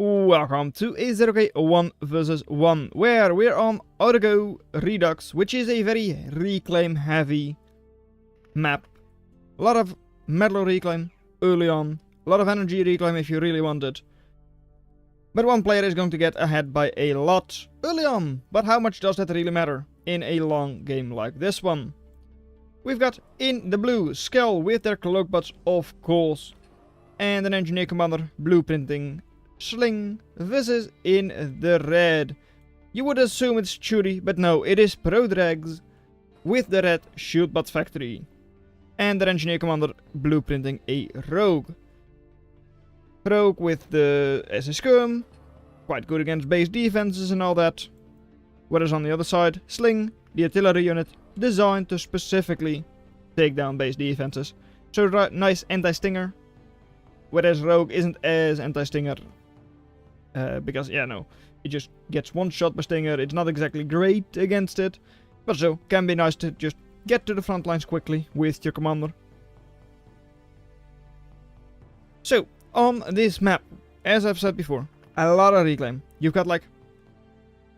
Welcome to a zerok 1 versus 1, where we're on Autogo Redux, which is a very reclaim heavy map. A lot of metal reclaim early on, a lot of energy reclaim if you really want it. But one player is going to get ahead by a lot early on, but how much does that really matter in a long game like this one? We've got in the blue Skel with their cloak bots, of course, and an engineer commander blueprinting Sling. This is in the red. You would assume it's Churi, but no, it is Prodrags with the red shield bot factory. And the engineer commander blueprinting a rogue. Rogue with the SS Skirm, quite good against base defenses and all that. Whereas on the other side, Sling, the artillery unit, designed to specifically take down base defenses. So nice anti-stinger. Whereas Rogue isn't as anti-stinger. Because, yeah, no, it just gets one shot per stinger. It's not exactly great against it, but still, can be nice to just get to the front lines quickly with your commander. So, on this map, as I've said before, a lot of reclaim. You've got like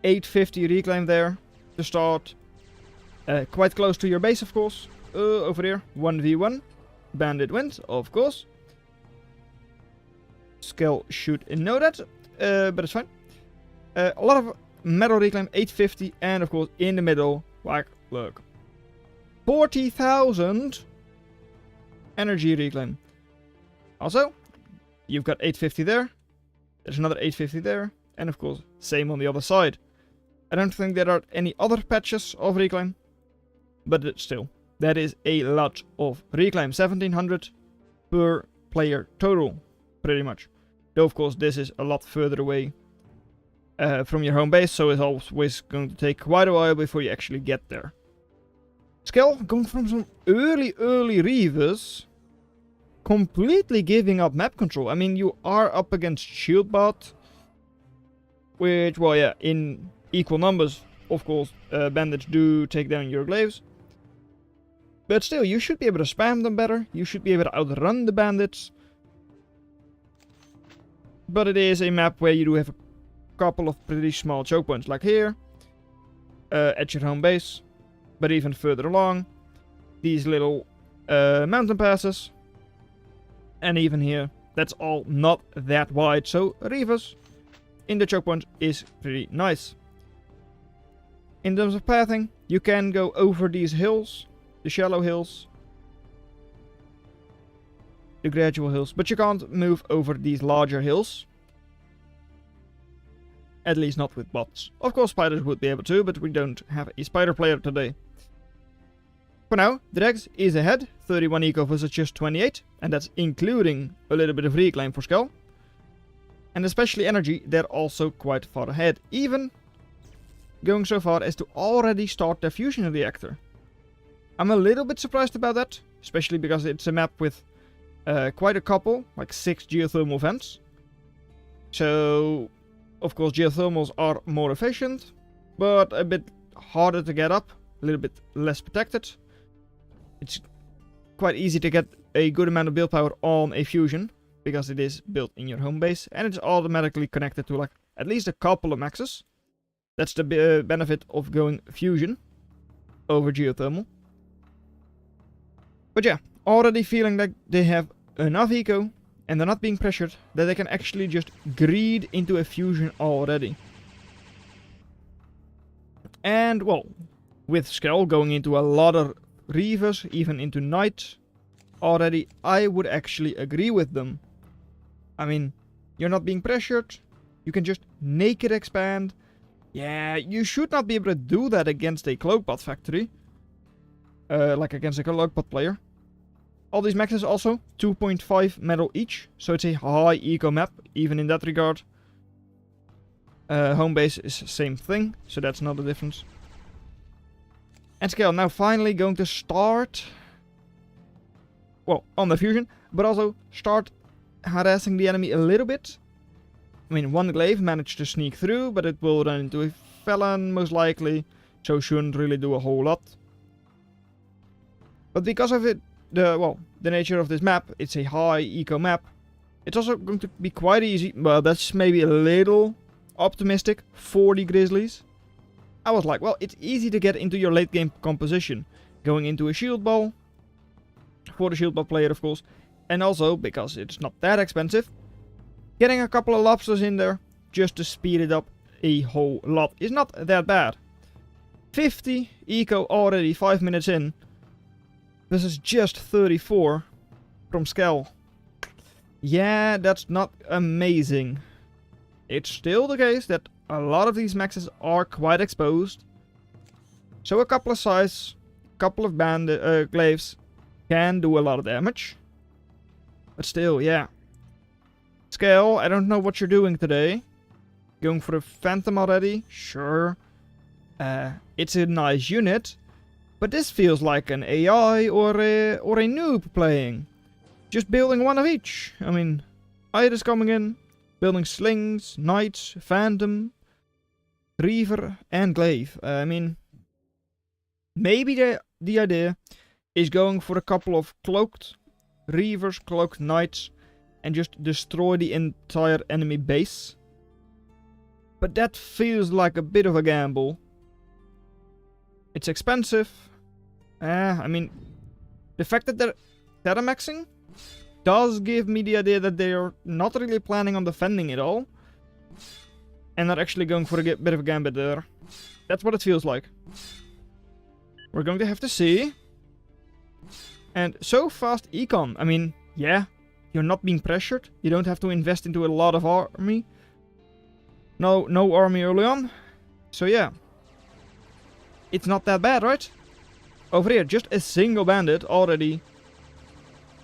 850 reclaim there to start. Quite close to your base, of course. Over here, 1v1. Bandit wins, of course. Skel should know that. But it's fine. A lot of metal reclaim, 850, and of course in the middle, like, look, 40,000 energy reclaim. Also, you've got 850 there, there's another 850 there, and of course, same on the other side. I don't think there are any other patches of reclaim, but still, that is a lot of reclaim, 1700 per player total, pretty much. Though, of course, this is a lot further away from your home base, so it's always going to take quite a while before you actually get there. Skel, going from some early Reavers, completely giving up map control. I mean, you are up against Shieldbot, which, well, yeah, in equal numbers, of course, bandits do take down your glaives. But still, you should be able to spam them better. You should be able to outrun the bandits. But it is a map where you do have a couple of pretty small choke points, like here, at your home base, but even further along, these little mountain passes, and even here, that's all not that wide, so Reavers in the choke points is pretty nice. In terms of pathing, you can go over these hills, the shallow hills, the gradual hills, but you can't move over these larger hills. At least not with bots. Of course spiders would be able to, but we don't have a spider player today. For now, Drags is ahead, 31 eco versus just 28, and that's including a little bit of reclaim for Skel. And especially energy, they're also quite far ahead, even going so far as to already start their fusion reactor. I'm a little bit surprised about that, especially because it's a map with quite a couple, like 6 geothermal vents. So, of course, geothermals are more efficient, but a bit harder to get up, a little bit less protected. It's quite easy to get a good amount of build power on a fusion, because it is built in your home base, and it's automatically connected to like at least a couple of maxes. That's the benefit of going fusion over geothermal. But yeah, already feeling like they have enough eco and they're not being pressured that they can actually just greed into a fusion already. And well, with Skel going into a lot of Reavers, even into Night already, I would actually agree with them. I mean, you're not being pressured, you can just naked expand. Yeah, you should not be able to do that against a Cloakbot factory. Like against a Cloakbot player. All these maxes also 2.5 metal each, so it's a high eco map, even in that regard. Home base is the same thing, so that's not a difference. And Skel now finally going to start, well, on the fusion, but also start harassing the enemy a little bit. I mean, one glaive managed to sneak through, but it will run into a Felon most likely, so shouldn't really do a whole lot. But because of it, the nature of this map, it's a high eco map, It's also going to be quite easy. Well, that's maybe a little optimistic for the Grizzlies. I was like, well, it's easy to get into your late game composition. Going into a shield ball. For the shield ball player, of course. And also, because it's not that expensive, getting a couple of lobsters in there just to speed it up a whole lot is not that bad. 50 eco already 5 minutes in. This is just 34 from Skel. Yeah, that's not amazing. It's still the case that a lot of these maxes are quite exposed. So a couple of size, couple of glaives can do a lot of damage. But still, yeah. Skel, I don't know what you're doing today. Going for a phantom already? Sure. It's a nice unit. But this feels like an AI or a noob playing. Just building one of each. I mean, Iris coming in. Building slings, knights, phantom, reaver and glaive. I mean, maybe the idea is going for a couple of cloaked reavers, cloaked knights, and just destroy the entire enemy base. But that feels like a bit of a gamble. It's expensive. I mean, the fact that they're teramaxing does give me the idea that they are not really planning on defending it all. And they're actually going for a bit of a gambit there. That's what it feels like. We're going to have to see. And so fast econ. I mean, yeah, you're not being pressured. You don't have to invest into a lot of army. No army early on. So yeah. It's not that bad, right? Over here, just a single bandit already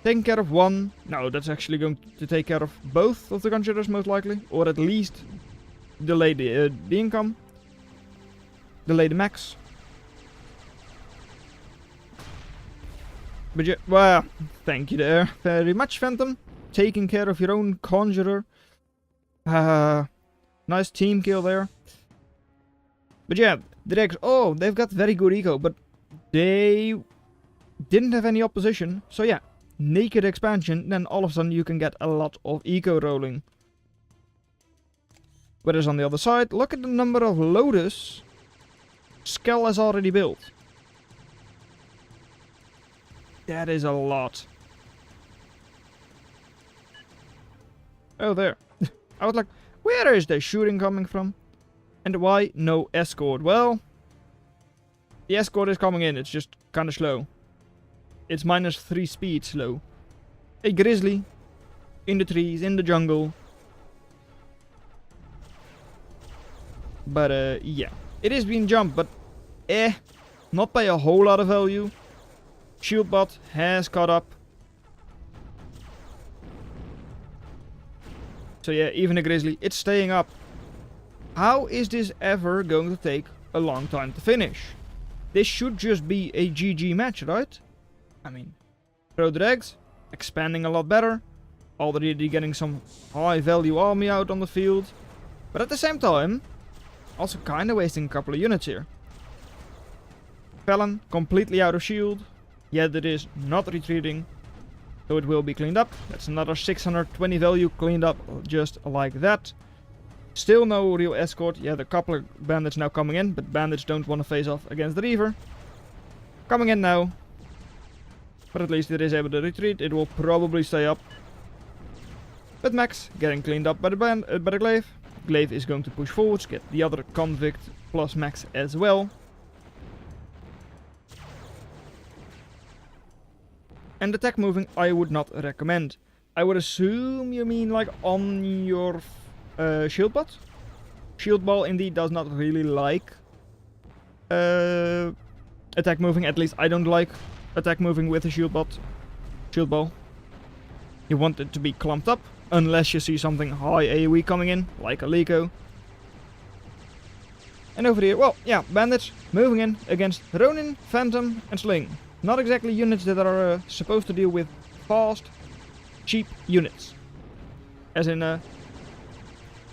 taking care of one. No, that's actually going to take care of both of the conjurers most likely. Or at least delay the income. Delay the max. But yeah, well, thank you there very much, Phantom. Taking care of your own conjurer. Nice team kill there. But yeah, the Dregs, oh, they've got very good eco, but they didn't have any opposition. So yeah, naked expansion, then all of a sudden you can get a lot of eco rolling. Whereas on the other side, look at the number of Lotus Skel has already built. That is a lot. Oh, there. I was like, where is the shooting coming from? And why no escort? Well, the escort is coming in. It's just kind of slow. It's -3 speed slow. A grizzly in the trees, in the jungle. But yeah, it is being jumped, but not by a whole lot of value. Shieldbot has caught up. So yeah, even a grizzly, it's staying up. How is this ever going to take a long time to finish? This should just be a GG match, right? I mean, Pro Dregs, expanding a lot better. Already getting some high value army out on the field. But at the same time, also kinda wasting a couple of units here. Felon, completely out of shield. Yet it is not retreating. So it will be cleaned up. That's another 620 value cleaned up just like that. Still no real escort. Yeah, there are a couple of bandits now coming in, but bandits don't want to face off against the Reaver. Coming in now. But at least it is able to retreat. It will probably stay up. But Max getting cleaned up by the Glaive. Glaive is going to push forwards, get the other convict plus Max as well. And attack moving I would not recommend. I would assume you mean like on your shield bot? Shield ball indeed does not really like attack moving. At least I don't like attack moving with a shield bot. Shield ball. You want it to be clumped up. Unless you see something high AoE coming in, like a Lico. And over here, well, yeah, bandits moving in against Ronin, Phantom and Sling. Not exactly units that are supposed to deal with fast, cheap units. As in,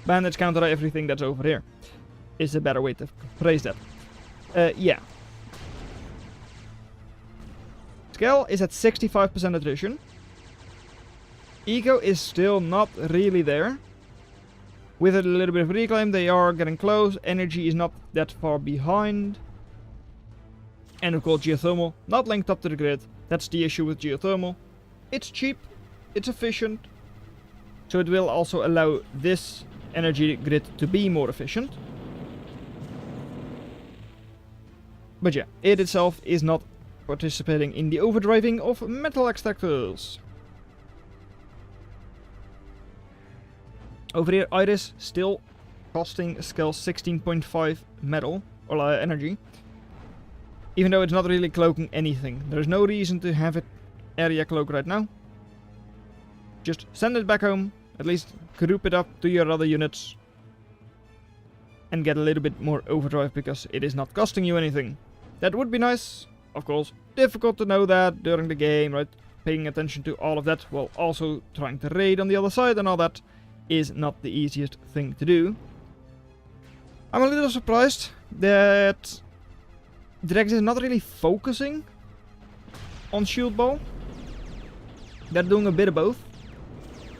bandits counter everything that's over here. Is a better way to phrase that. Yeah. Skel is at 65% attrition. Eco is still not really there. With a little bit of reclaim, they are getting close. Energy is not that far behind. And of course, geothermal, not linked up to the grid. That's the issue with geothermal. It's cheap, it's efficient, so it will also allow this energy grid to be more efficient. But yeah, it itself is not participating in the overdriving of metal extractors. Over here, Iris still costing Skel 16.5 metal, or energy. Even though it's not really cloaking anything. There's no reason to have it area cloak right now. Just send it back home, at least group it up to your other units. And get a little bit more overdrive because it is not costing you anything. That would be nice, of course. Difficult to know that during the game, right? Paying attention to all of that while also trying to raid on the other side and all that is not the easiest thing to do. I'm a little surprised that Drex is not really focusing on shield ball. They're doing a bit of both.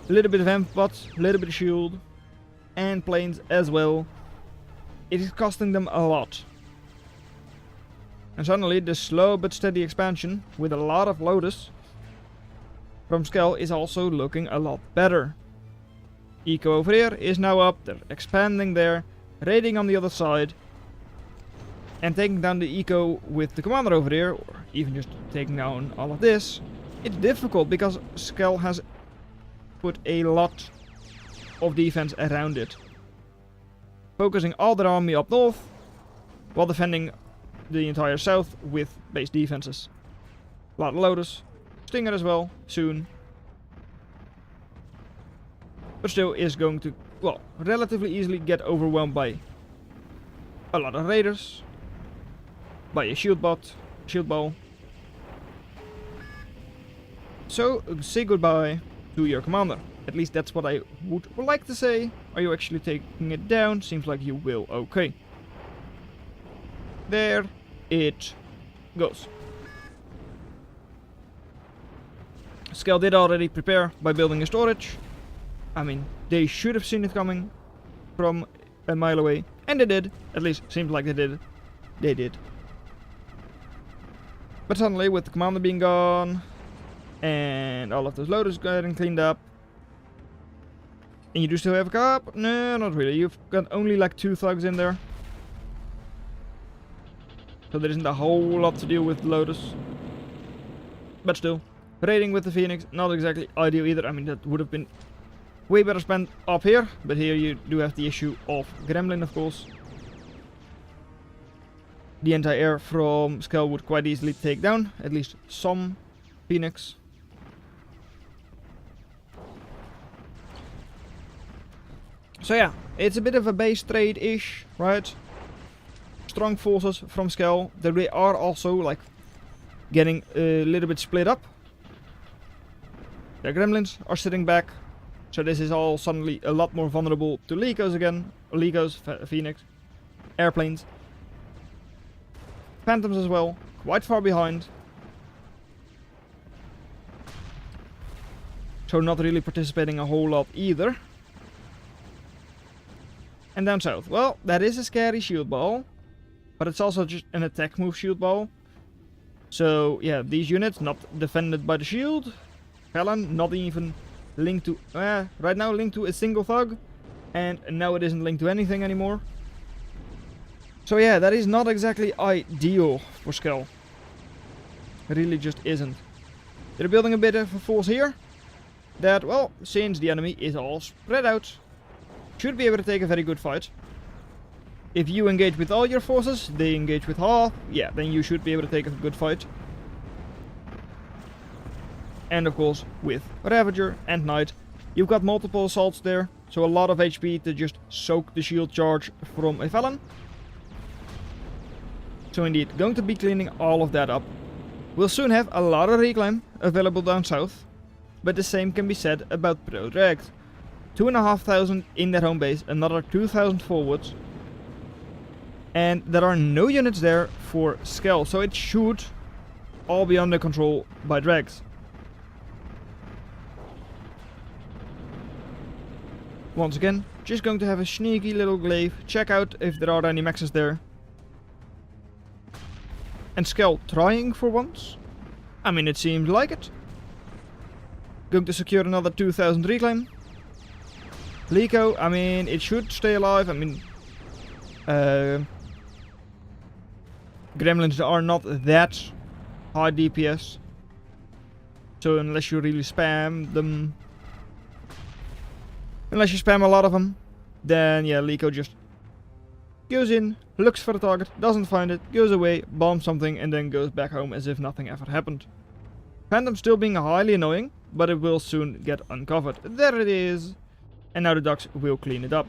A little bit of ampbots, a little bit of shield, and planes as well. It is costing them a lot. And suddenly the slow but steady expansion with a lot of Lotus from Skel is also looking a lot better. Eco over here is now up, they're expanding there, raiding on the other side, and taking down the Eco with the commander over here, or even just taking down all of this. It's difficult because Skel has put a lot of defense around it. Focusing all their army up north, while defending the entire south with base defenses. A lot of Lotus, Stinger as well, soon. But still is going to, well, relatively easily get overwhelmed by a lot of raiders, by a shield ball. So say goodbye to your commander. At least that's what I would like to say. Are you actually taking it down? Seems like you will. Okay. There it goes. Skel did already prepare by building a storage. I mean, they should have seen it coming from a mile away. And they did. At least, seems like they did. They did. But suddenly, with the commander being gone, and all of those loaders getting cleaned up, and you do still have a cop? No, not really. You've got only like 2 thugs in there. So there isn't a whole lot to deal with the Lotus. But still, raiding with the Phoenix, not exactly ideal either. I mean, that would have been way better spent up here. But here you do have the issue of Gremlin, of course. The anti-air from Skel would quite easily take down at least some Phoenix. So yeah, it's a bit of a base trade-ish, right? Strong forces from Skel. They are also like getting a little bit split up. Their gremlins are sitting back. So this is all suddenly a lot more vulnerable to Legos again. Legos, Phoenix, airplanes. Phantoms as well, quite far behind. So not really participating a whole lot either. And down south, well, that is a scary shield ball. But it's also just an attack move shield ball. So yeah, these units not defended by the shield. Felon not even linked to, right now linked to a single thug. And now it isn't linked to anything anymore. So yeah, that is not exactly ideal for Skel. It really just isn't. They're building a bit of a force here. That, well, since the enemy is all spread out, should be able to take a very good fight. If you engage with all your forces, they engage with half, yeah, then you should be able to take a good fight. And of course, with Ravager and Knight, you've got multiple assaults there, so a lot of HP to just soak the shield charge from a Felon. So indeed, going to be cleaning all of that up. We'll soon have a lot of reclaim available down south, but the same can be said about Pro Dragged. 2,500 in their home base, another 2,000 forwards. And there are no units there for Skel, so it should all be under control by Drags. Once again, just going to have a sneaky little glaive, check out if there are any maxes there. And Skel trying for once. I mean, it seems like it. Going to secure another 2000 reclaim. Lico, I mean, it should stay alive. I mean, gremlins are not that high DPS. So unless you really spam them, unless you spam a lot of them, then yeah, Lico just goes in, looks for the target, doesn't find it, goes away, bombs something, and then goes back home as if nothing ever happened. Phantom still being highly annoying, but it will soon get uncovered. There it is. And now the ducks will clean it up.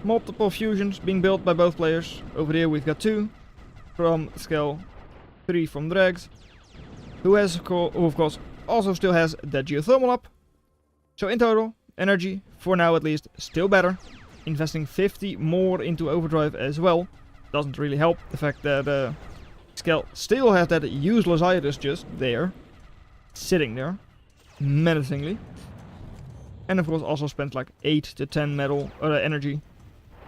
Multiple fusions being built by both players. Over here we've got 2 from Skel, 3 from Drags, who of course also still has that geothermal up. So in total, energy, for now at least, still better. Investing 50 more into overdrive as well. Doesn't really help the fact that Skel still has that useless iris just there. Sitting there. Menacingly. And of course also spent like 8 to 10 metal energy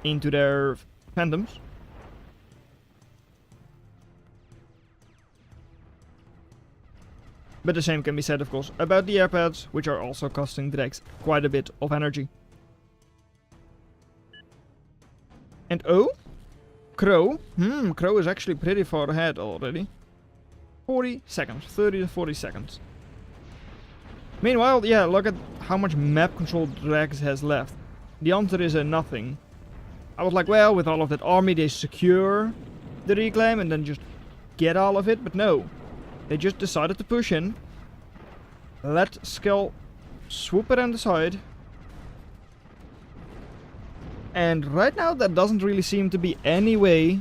into their phantoms. But the same can be said of course about the airpads, which are also costing Drex quite a bit of energy. And oh, Crow. Crow is actually pretty far ahead already. 40 seconds, 30 to 40 seconds. Meanwhile, yeah, look at how much map control Drax has left. The answer is a nothing. I was like, well, with all of that army they secure the reclaim and then just get all of it, but no. They just decided to push in. Let Skel swoop around the side. And right now there doesn't really seem to be any way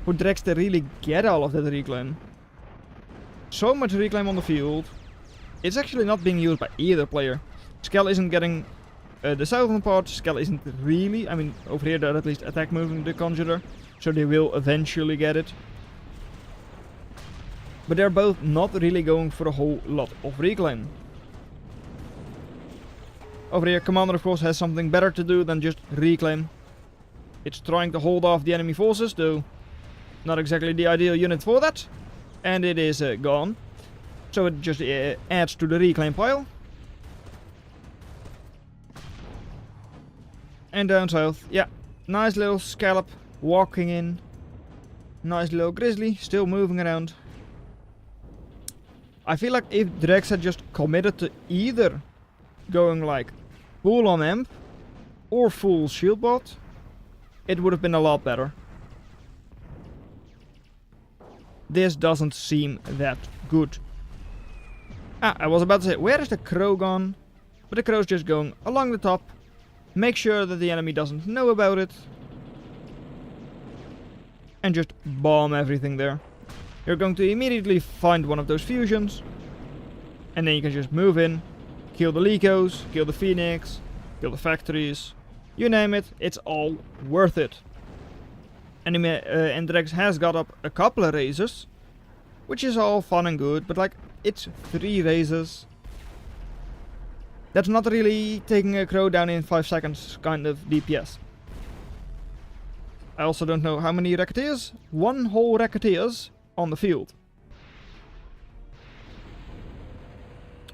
for Drex to really get all of that reclaim. So much reclaim on the field. It's actually not being used by either player. Skel isn't getting the southern part. Skel isn't really, I mean, over here they're at least attack moving the Conjurer, so they will eventually get it. But they're both not really going for a whole lot of reclaim. Over here, Commander of course has something better to do than just reclaim. It's trying to hold off the enemy forces, though not exactly the ideal unit for that. And it is gone. So it just adds to the reclaim pile. And down south, yeah, nice little scallop walking in. Nice little grizzly, still moving around. I feel like if Drex had just committed to either going like full on amp or full shield bot, it would have been a lot better. This doesn't seem that good. Ah, I was about to say, where is the crow gone? But the crow's just going along the top. Make sure that the enemy doesn't know about it. And just bomb everything there. You're going to immediately find one of those fusions. And then you can just move in. Kill the Licos, kill the Phoenix, kill the factories. You name it, it's all worth it. And Drex has got up a couple of raises. Which is all fun and good, but like, it's 3 raises. That's not really taking a crow down in 5 seconds kind of DPS. I also don't know how many Racketeers. 1 whole Racketeers on the field.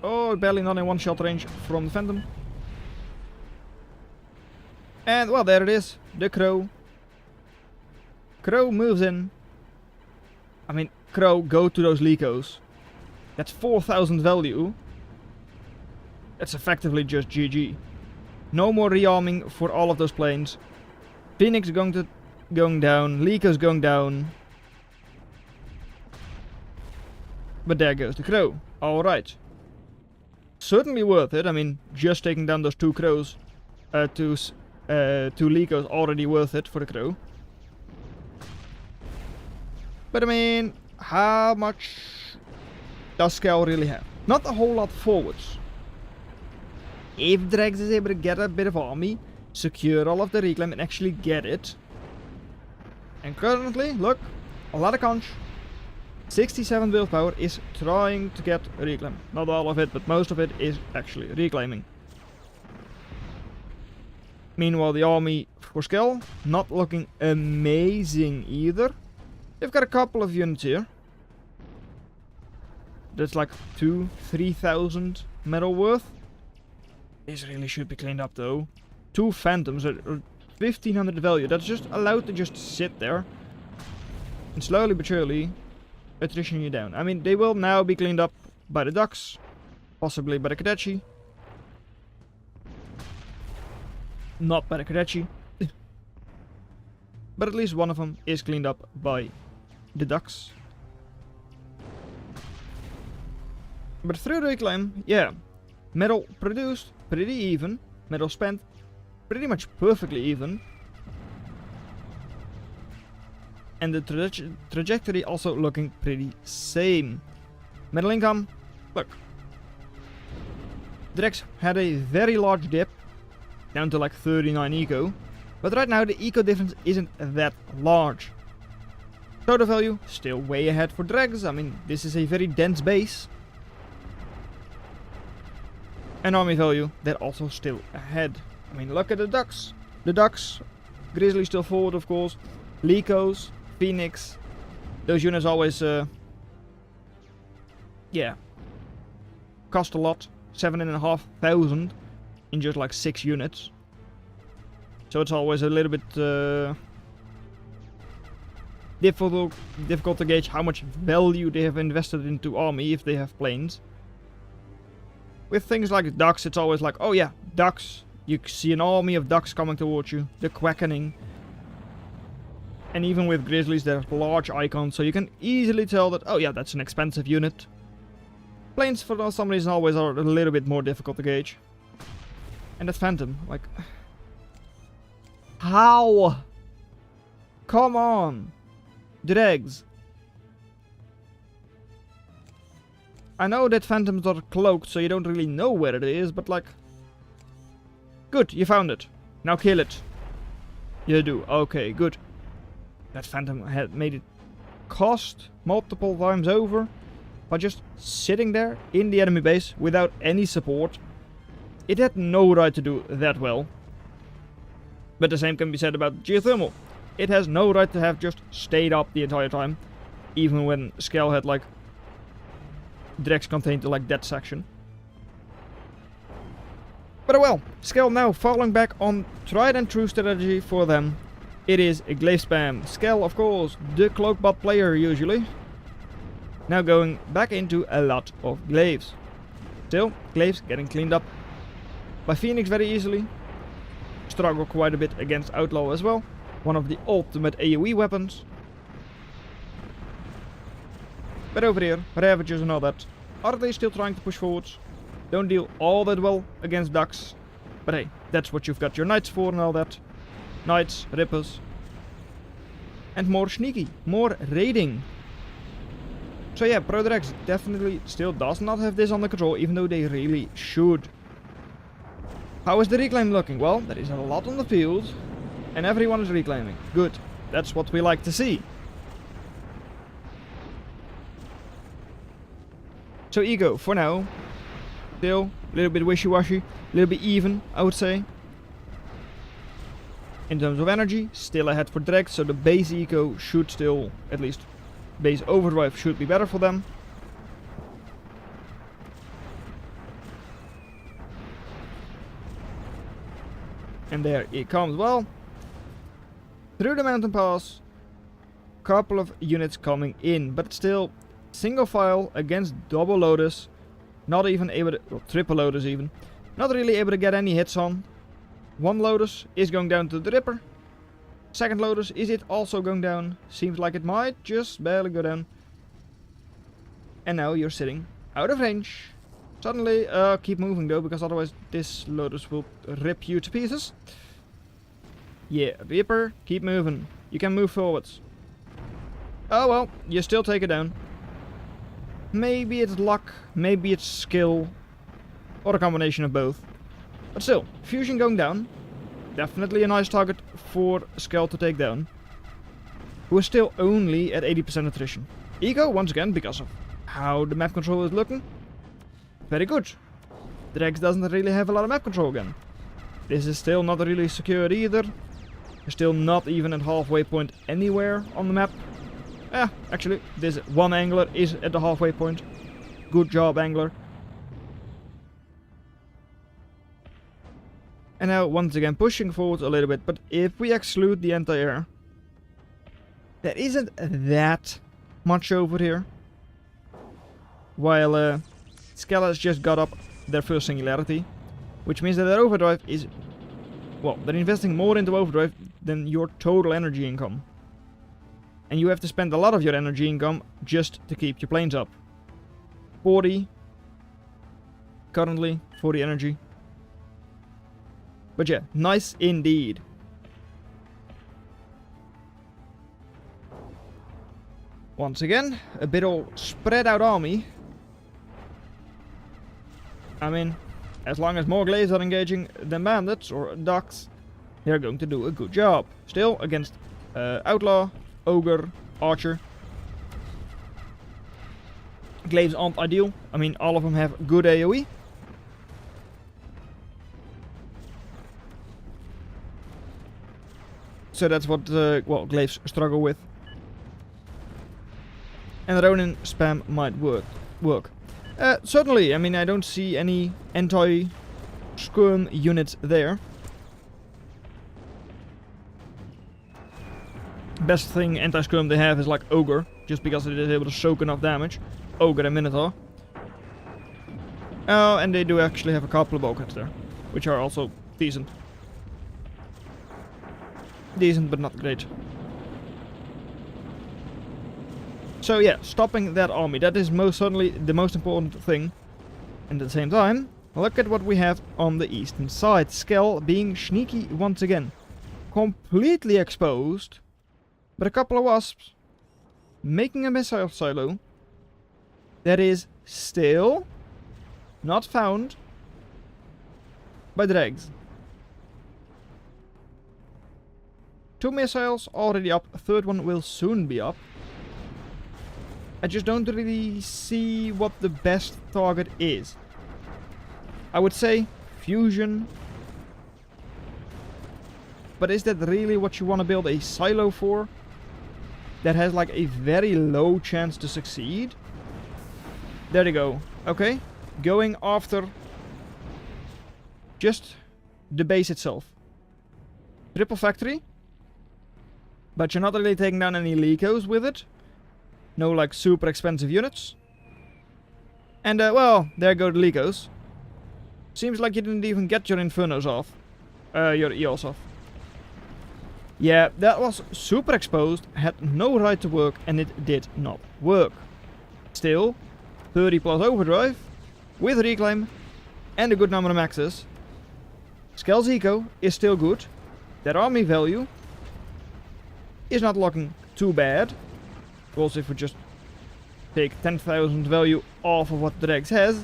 Oh, barely not in 1-shot range from the Phantom. And well, there it is. The crow. Crow moves in. I mean, Crow, go to those Licos. That's 4,000 value. That's effectively just GG. No more rearming for all of those planes. Phoenix going down. Licos going down. But there goes the Crow. Alright. Certainly worth it. I mean, just taking down those 2 crows. 2 Licos already worth it for the Crow. But I mean, how much does Skel really have? Not a whole lot forwards. If Drex is able to get a bit of army, secure all of the reclaim and actually get it. And currently, look, a lot of conch. 67 willpower is trying to get reclaim. Not all of it, but most of it is actually reclaiming. Meanwhile, the army for Skel, not looking amazing either. They've got a couple of units here. That's like 2,000-3,000 metal worth. This really should be cleaned up though. 2 phantoms are 1,500 value. That's just allowed to just sit there. And slowly but surely attrition you down. I mean, they will now be cleaned up by the ducks. Possibly by the Kadechi. Not by the Kadechi. But at least one of them is cleaned up by the ducks. But through the reclaim, yeah. Metal produced, pretty even. Metal spent, pretty much perfectly even. And the trajectory also looking pretty same. Metal income, look. Drex had a very large dip, down to like 39 eco. But right now the eco difference isn't that large. Total value, still way ahead for Drex. I mean, this is a very dense base. And army value, they're also still ahead. I mean, look at the ducks. The ducks, Grizzly still forward of course. Lycos, Phoenix. Those units always, yeah, cost a lot. 7,500 in just like 6 units. So it's always a little bit difficult to gauge how much value they have invested into army if they have planes. With things like ducks, it's always like, oh yeah, ducks. You see an army of ducks coming towards you. The quackening. And even with grizzlies, there's large icons, so you can easily tell that, oh yeah, that's an expensive unit. Planes, for some reason, always are a little bit more difficult to gauge. And that phantom, like... How? Come on! Dregs. I know that phantoms are cloaked, so you don't really know where it is, but like... Good, you found it. Now kill it. You do, okay, good. That phantom had made it cost multiple times over by just sitting there in the enemy base without any support. It had no right to do that well. But the same can be said about geothermal. It has no right to have just stayed up the entire time, even when Skel had like Drex contained to like that section. But oh well, Skel now falling back on tried and true strategy for them. It is a glaive spam. Skel, of course, the cloakbot player usually. Now going back into a lot of glaives. Still, glaives getting cleaned up by Phoenix very easily. Struggle quite a bit against Outlaw as well. One of the ultimate AoE weapons. But over here, Ravagers and all that. Are they still trying to push forwards? Don't deal all that well against ducks. But hey, that's what you've got your knights for and all that. Knights, rippers. And more sneaky, more raiding. So yeah, ProDrex definitely still does not have this under control, even though they really should. How is the reclaim looking? Well, there is a lot on the field. And everyone is reclaiming. Good. That's what we like to see. So ego, for now. Still, a little bit wishy-washy. A little bit even, I would say. In terms of energy, still ahead for Drex, so the base eco should still, at least base overdrive should be better for them. And there it comes. Well, through the mountain pass, couple of units coming in, but still single file against double loaders, not even able to, well, triple loaders even, not really able to get any hits on. One loaders is going down to the Ripper. Second loaders, is it also going down? Seems like it might just barely go down. And now you're sitting out of range. Suddenly, keep moving though, because otherwise this loaders will rip you to pieces. Yeah, Reaper, keep moving. You can move forwards. Oh well, you still take it down. Maybe it's luck, maybe it's skill, or a combination of both. But still, Fusion going down. Definitely a nice target for Skel to take down. Who is still only at 80% attrition. Eco, once again, because of how the map control is looking, very good. Dregs doesn't really have a lot of map control again. This is still not really secure either. We're still not even at halfway point anywhere on the map. Actually, this one angler is at the halfway point. Good job, angler. And now, once again, pushing forward a little bit. But if we exclude the anti-air, there isn't that much over here. While Skel has just got up their first singularity. Which means that their overdrive is... well, they're investing more into overdrive than your total energy income. And you have to spend a lot of your energy income just to keep your planes up. 40. Currently, 40 energy. But yeah, nice indeed. Once again, a bit old spread out army. I mean, as long as more glaives are engaging than bandits or ducks, they're going to do a good job. Still, against outlaw, ogre, archer. Glaives aren't ideal. I mean, all of them have good AoE. So that's what, well, glaives struggle with. And Ronin spam might work. Certainly, I mean, I don't see any anti-skirm units there. Best thing anti-skirm they have is like Ogre, just because it is able to soak enough damage. Ogre and Minotaur. Oh, and they do actually have a couple of bowcats there, which are also decent. Decent, but not great. So yeah, stopping that army, that is most certainly the most important thing. And at the same time, look at what we have on the eastern side. Skel being sneaky once again. Completely exposed, but a couple of wasps making a missile silo that is still not found by dregs. 2 missiles already up, a third one will soon be up. I just don't really see what the best target is. I would say fusion. But is that really what you want to build a silo for? That has like a very low chance to succeed? There you go. Okay. Going after just the base itself. Triple factory. But you're not really taking down any Lecos with it. No, like, super expensive units. And, well, there go the Lecos. Seems like you didn't even get your Infernos off. Your Eos off. Yeah, that was super exposed, had no right to work, and it did not work. Still, 30 plus overdrive, with reclaim, and a good number of maxes. Skel's eco is still good. That army value is not looking too bad. Of course, if we just take 10,000 value off of what Dregs has,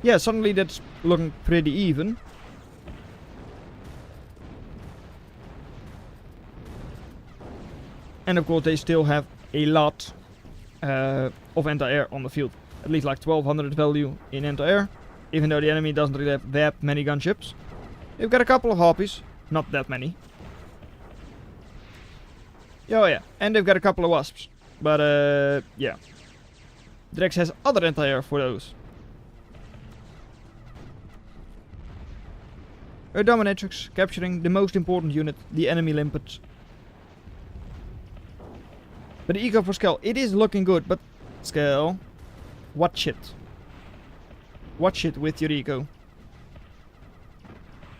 yeah, suddenly that's looking pretty even. And of course, they still have a lot of anti-air on the field. At least like 1200 value in anti-air, even though the enemy doesn't really have that many gunships. They've got a couple of harpies, not that many. Oh yeah, and they've got a couple of wasps. But yeah. Drex has other anti-air for those. A dominatrix capturing the most important unit, the enemy limpets. But the eco for Skel, it is looking good, but Skel, watch it. Watch it with your eco.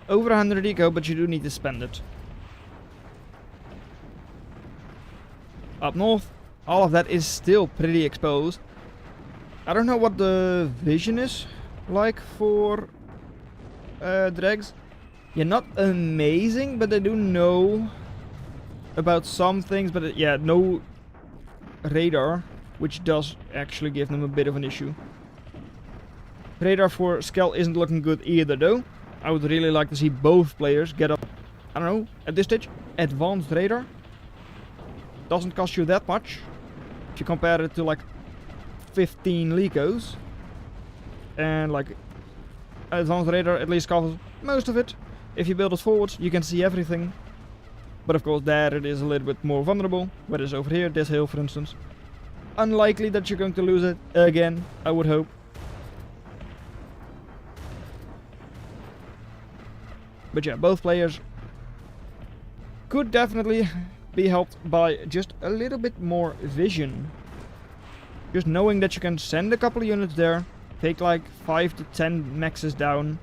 Over 100 eco, but you do need to spend it. Up north, all of that is still pretty exposed. I don't know what the vision is like for dregs. Yeah, not amazing, but they do know about some things, but yeah, no radar, which does actually give them a bit of an issue. Radar for Skel isn't looking good either though. I would really like to see both players get up, I don't know, at this stage, advanced radar. Doesn't cost you that much. if you compare it to like 15 Lecos. And like advanced radar at least covers most of it. If you build it forwards, you can see everything. But of course there it is a little bit more vulnerable. Whereas over here, this hill for instance. Unlikely that you're going to lose it again, I would hope. But yeah, both players could definitely be helped by just a little bit more vision. Just knowing that you can send a couple of units there, take like 5 to 10 maxes down.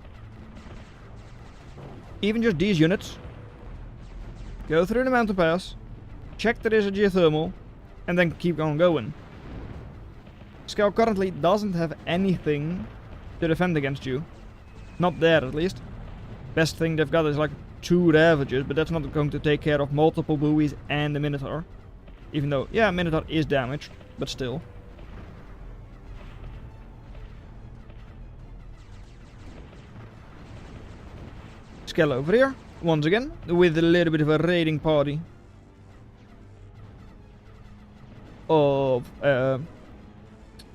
Even just these units. Go through the mountain pass, check there is a geothermal, and then keep on going. Skel currently doesn't have anything to defend against you. Not there at least. Best thing they've got is like 2 Ravagers, but that's not going to take care of multiple buoys and the Minotaur. Even though, yeah, Minotaur is damaged, but still. Skel over here, once again, with a little bit of a raiding party of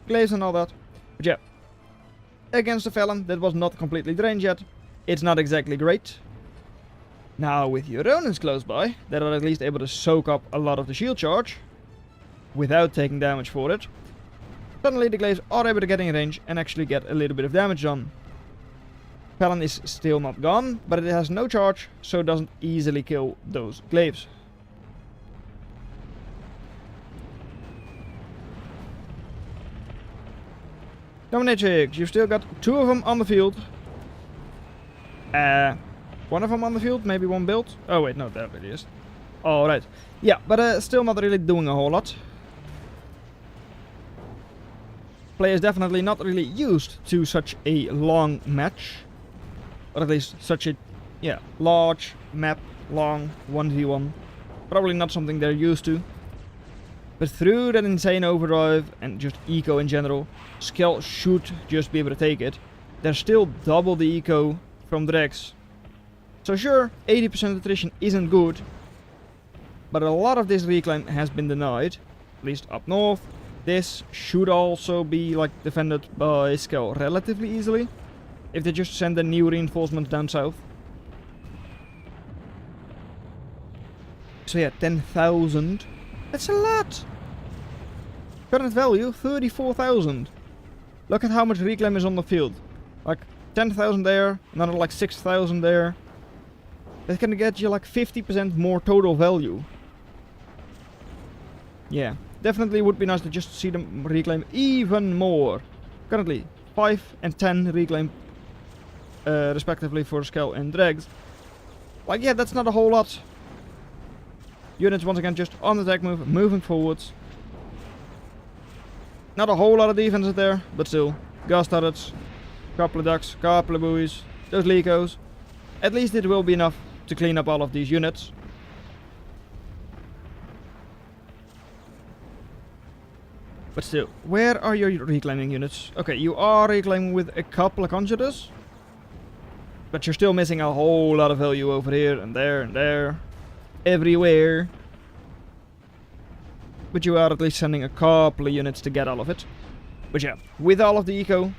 glaives and all that. But yeah, against the Felon that was not completely drained yet, it's not exactly great. Now with your Ronins close by, that are at least able to soak up a lot of the shield charge without taking damage for it, suddenly the glaives are able to get in range and actually get a little bit of damage done. Felon is still not gone, but it has no charge, so it doesn't easily kill those glaives. Dominatrix, you've still got 2 of them on the field. 1 of them on the field, maybe 1 built. Oh wait, no, there it is. Alright. Yeah, but still not really doing a whole lot. Players definitely not really used to such a long match. Or at least such a, yeah, large map, long 1v1. Probably not something they're used to. But through that insane overdrive and just eco in general, Skel should just be able to take it. There's still double the eco from Drex. So sure, 80% attrition isn't good. But a lot of this reclaim has been denied. At least up north. This should also be like defended by Skel relatively easily. If they just send the new reinforcements down south. So yeah, 10,000. That's a lot! Current value, 34,000. Look at how much reclaim is on the field. Like 10,000 there, another like 6,000 there. That can get you like 50% more total value. Yeah, definitely would be nice to just see them reclaim even more. Currently, 5 and 10 reclaim respectively for Skel and Dregs. Like, yeah, that's not a whole lot. Units once again just on the attack move, moving forwards. Not a whole lot of defenses there, but still. Gas turrets, couple of ducks, couple of buoys, those Lecos. At least it will be enough to clean up all of these units. But still, where are your reclaiming units? Okay, you are reclaiming with a couple of conjurers. But you're still missing a whole lot of value over here and there and there. Everywhere. But you are at least sending a couple of units to get all of it. But yeah, with all of the eco,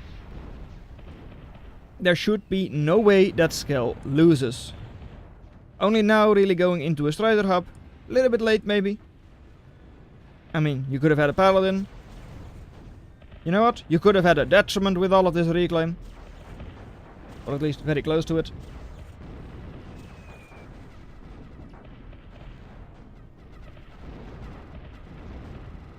there should be no way that Skel loses. Only now really going into a Strider hub. A little bit late maybe. I mean, you could have had a Paladin. You know what? You could have had a Detriment with all of this reclaim. Or at least very close to it.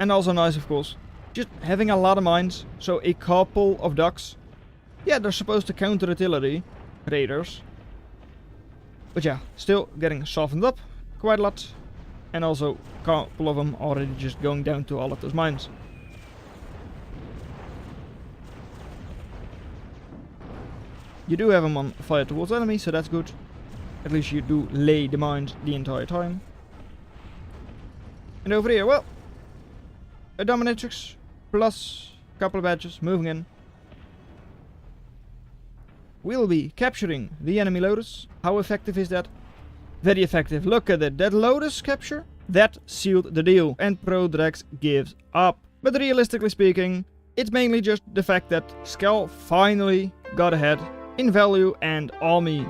And also nice, of course, just having a lot of mines. So a couple of ducks. Yeah, they're supposed to counter artillery raiders. But yeah, still getting softened up quite a lot. And also a couple of them already just going down to all of those mines. You do have them on fire towards enemy, so that's good. At least you do lay the mines the entire time. And over here, well, a dominatrix plus a couple of badges moving in. We'll be capturing the enemy Lotus. How effective is that? Very effective. Look at it. That Lotus capture, that sealed the deal. And Pro Drex gives up. But realistically speaking, it's mainly just the fact that Skel finally got ahead in value and army.